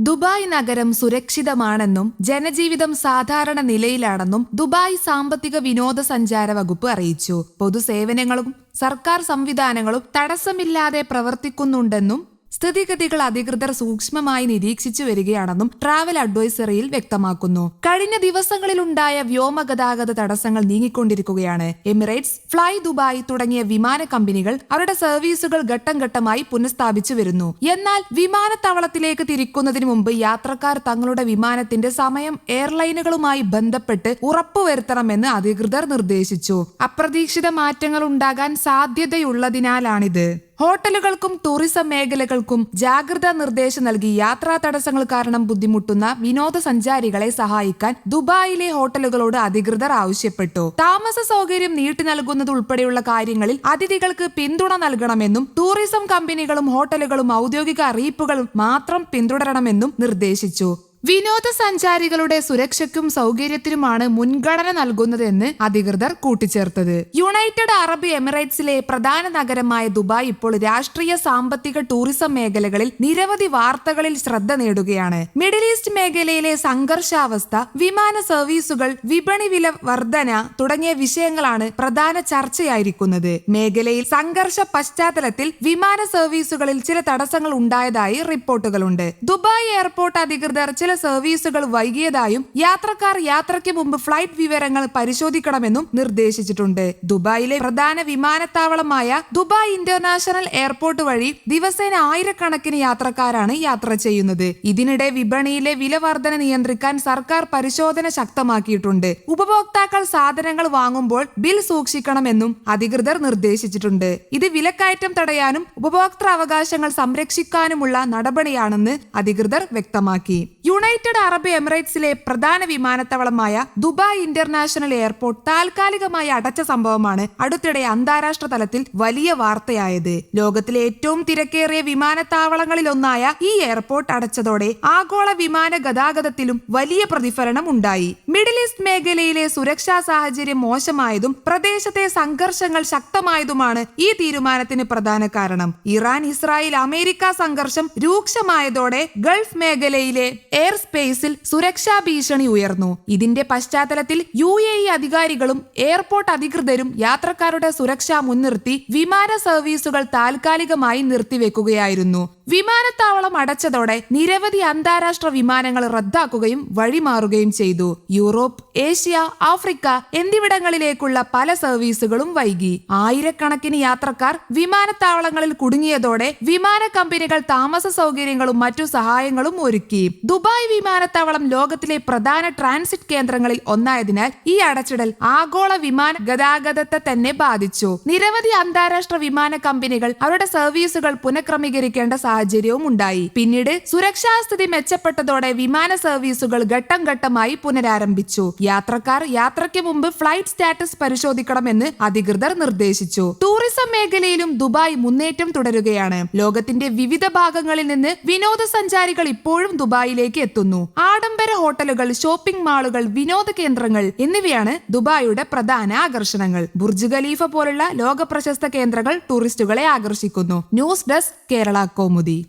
Dubai നഗരം സുരക്ഷിതമാണെന്നും ജനജീവിതം സാധാരണ നിലയിലാണെന്നും ദുബായ് സാമ്പത്തിക വിനോദസഞ്ചാര വകുപ്പ് അറിയിച്ചു. പൊതുസേവനങ്ങളും സർക്കാർ സംവിധാനങ്ങളും തടസ്സമില്ലാതെ പ്രവർത്തിക്കുന്നുണ്ടെന്നും സ്ഥിതിഗതികൾ അധികൃതർ സൂക്ഷ്മമായി നിരീക്ഷിച്ചു വരികയാണെന്നും ട്രാവൽ അഡ്വൈസറിയിൽ വ്യക്തമാക്കുന്നു. കഴിഞ്ഞ ദിവസങ്ങളിലുണ്ടായ വ്യോമഗതാഗത തടസ്സങ്ങൾ നീങ്ങിക്കൊണ്ടിരിക്കുകയാണ്. എമിറേറ്റ്സ്, ഫ്ലൈ ദുബായ് തുടങ്ങിയ വിമാന കമ്പനികൾ അവരുടെ സർവീസുകൾ ഘട്ടം ഘട്ടമായി പുനഃസ്ഥാപിച്ചു വരുന്നു. എന്നാൽ വിമാനത്താവളത്തിലേക്ക് തിരിക്കുന്നതിന് മുമ്പ് യാത്രക്കാർ തങ്ങളുടെ വിമാനത്തിന്റെ സമയം എയർലൈനുകളുമായി ബന്ധപ്പെട്ട് ഉറപ്പുവരുത്തണമെന്ന് അധികൃതർ നിർദ്ദേശിച്ചു. അപ്രതീക്ഷിത മാറ്റങ്ങൾ ഉണ്ടാകാൻ സാധ്യതയുള്ളതിനാലാണിത്. ഹോട്ടലുകൾക്കും ടൂറിസം മേഖലകൾക്കും ജാഗ്രതാ നിർദ്ദേശം നൽകി യാത്രാ തടസ്സങ്ങൾ കാരണം ബുദ്ധിമുട്ടുന്ന വിനോദസഞ്ചാരികളെ സഹായിക്കാൻ ദുബായിലെ ഹോട്ടലുകളോട് അധികൃതർ ആവശ്യപ്പെട്ടു. താമസ സൗകര്യം നീട്ടി നൽകുന്നത് ഉൾപ്പെടെയുള്ള കാര്യങ്ങളിൽ അതിഥികൾക്ക് പിന്തുണ നൽകണമെന്നും ടൂറിസം കമ്പനികളും ഹോട്ടലുകളും ഔദ്യോഗിക അറിയിപ്പുകൾ മാത്രം പിന്തുടരണമെന്നും നിർദ്ദേശിച്ചു. വിനോദസഞ്ചാരികളുടെ സുരക്ഷയ്ക്കും സൗകര്യത്തിനുമാണ് മുൻഗണന നൽകുന്നതെന്ന് അധികൃതർ കൂട്ടിച്ചേർത്തത്. യുണൈറ്റഡ് അറബ് എമിറേറ്റ്സിലെ പ്രധാന നഗരമായ ദുബായ് ഇപ്പോൾ രാഷ്ട്രീയ, സാമ്പത്തിക, ടൂറിസം മേഖലകളിൽ നിരവധി വാർത്തകളിൽ ശ്രദ്ധ നേടുകയാണ്. മിഡിൽ ഈസ്റ്റ് മേഖലയിലെ സംഘർഷാവസ്ഥ, വിമാന സർവീസുകൾ, വിപണി വില വർധന തുടങ്ങിയ വിഷയങ്ങളാണ് പ്രധാന ചർച്ചയായിരിക്കുന്നത്. മേഖലയിൽ സംഘർഷ പശ്ചാത്തലത്തിൽ വിമാന സർവീസുകളിൽ ചില തടസ്സങ്ങൾ ഉണ്ടായതായി റിപ്പോർട്ടുകളുണ്ട്. ദുബായ് എയർപോർട്ട് അധികൃതർ ചില സർവീസുകൾ വൈകിയതായും യാത്രക്കാർ യാത്രയ്ക്ക് മുമ്പ് ഫ്ലൈറ്റ് വിവരങ്ങൾ പരിശോധിക്കണമെന്നും നിർദ്ദേശിച്ചിട്ടുണ്ട്. ദുബായിലെ പ്രധാന വിമാനത്താവളമായ ദുബായ് ഇന്റർനാഷണൽ എയർപോർട്ട് വഴി ദിവസേന ആയിരക്കണക്കിന് യാത്രക്കാരാണ് യാത്ര ചെയ്യുന്നത്. ഇതിനിടെ വിപണിയിലെ വില വർധന നിയന്ത്രിക്കാൻ സർക്കാർ പരിശോധന ശക്തമാക്കിയിട്ടുണ്ട്. ഉപഭോക്താക്കൾ സാധനങ്ങൾ വാങ്ങുമ്പോൾ ബിൽ സൂക്ഷിക്കണമെന്നും അധികൃതർ നിർദ്ദേശിച്ചിട്ടുണ്ട്. ഇത് വിലക്കയറ്റം തടയാനും ഉപഭോക്തൃ അവകാശങ്ങൾ സംരക്ഷിക്കാനുമുള്ള നടപടിയാണെന്ന് അധികൃതർ വ്യക്തമാക്കി. യുണൈറ്റഡ് അറബ് എമിറേറ്റ്സിലെ പ്രധാന വിമാനത്താവളമായ ദുബായ് ഇന്റർനാഷണൽ എയർപോർട്ട് താൽക്കാലികമായി അടച്ച സംഭവമാണ് അടുത്തിടെ അന്താരാഷ്ട്ര തലത്തിൽ വലിയ വാർത്തയായത്. ലോകത്തിലെ ഏറ്റവും തിരക്കേറിയ വിമാനത്താവളങ്ങളിലൊന്നായ ഈ എയർപോർട്ട് അടച്ചതോടെ ആഗോള വിമാന ഗതാഗതത്തിലും വലിയ പ്രതിഫലനം ഉണ്ടായി. മിഡിൽ ഈസ്റ്റ് മേഖലയിലെ സുരക്ഷാ സാഹചര്യം മോശമായതും പ്രദേശത്തെ സംഘർഷങ്ങൾ ശക്തമായതുമാണ് ഈ തീരുമാനത്തിന് പ്രധാന കാരണം. ഇറാൻ, ഇസ്രായേൽ, അമേരിക്ക സംഘർഷം രൂക്ഷമായതോടെ ഗൾഫ് മേഖലയിലെ എയർ സ്പേസിൽ സുരക്ഷാ ഭീഷണി ഉയർന്നു. ഇതിന്റെ പശ്ചാത്തലത്തിൽ UAE അധികാരികളും എയർപോർട്ട് അധികൃതരും യാത്രക്കാരുടെ സുരക്ഷ മുൻനിർത്തി വിമാന സർവീസുകൾ താൽക്കാലികമായി നിർത്തിവെക്കുകയായിരുന്നു. വിമാനത്താവളം അടച്ചതോടെ നിരവധി അന്താരാഷ്ട്ര വിമാനങ്ങൾ റദ്ദാക്കുകയും വഴിമാറുകയും ചെയ്തു. യൂറോപ്പ്, ഏഷ്യ, ആഫ്രിക്ക എന്നിവിടങ്ങളിലേക്കുള്ള പല സർവീസുകളും വൈകി. ആയിരക്കണക്കിന് യാത്രക്കാർ വിമാനത്താവളങ്ങളിൽ കുടുങ്ങിയതോടെ വിമാന കമ്പനികൾ താമസ സൗകര്യങ്ങളും മറ്റു സഹായങ്ങളും ഒരുക്കി. ദുബായ് വിമാനത്താവളം ലോകത്തിലെ പ്രധാന ട്രാൻസിറ്റ് കേന്ദ്രങ്ങളിൽ ഒന്നായതിനാൽ ഈ അടച്ചിടൽ ആഗോള വിമാന ഗതാഗതത്തെ തന്നെ ബാധിച്ചു. നിരവധി അന്താരാഷ്ട്ര വിമാന കമ്പനികൾ അവരുടെ സർവീസുകൾ പുനഃക്രമീകരിക്കേണ്ട സാഹചര്യവും ഉണ്ടായി. പിന്നീട് സുരക്ഷാ സ്ഥിതി മെച്ചപ്പെട്ടതോടെ വിമാന സർവീസുകൾ ഘട്ടം ഘട്ടമായി പുനരാരംഭിച്ചു. യാത്രക്കാർ യാത്രയ്ക്ക് മുമ്പ് ഫ്ലൈറ്റ് സ്റ്റാറ്റസ് പരിശോധിക്കണമെന്ന് അധികൃതർ നിർദ്ദേശിച്ചു. ടൂറിസം മേഖലയിലും ദുബായ് മുന്നേറ്റം തുടരുകയാണ്. ലോകത്തിന്റെ വിവിധ ഭാഗങ്ങളിൽ നിന്ന് വിനോദസഞ്ചാരികൾ ഇപ്പോഴും ദുബായിലേക്ക് എത്തുന്നു. ആഡംബര ഹോട്ടലുകൾ, ഷോപ്പിംഗ് മാളുകൾ, വിനോദ കേന്ദ്രങ്ങൾ എന്നിവയാണ് ദുബായിയുടെ പ്രധാന ആകർഷണങ്ങൾ. ബുർജ് ഖലീഫ പോലുള്ള ലോക പ്രശസ്ത കേന്ദ്രങ്ങൾ ടൂറിസ്റ്റുകളെ ആകർഷിക്കുന്നു. News desk, Kerala Kaumudi.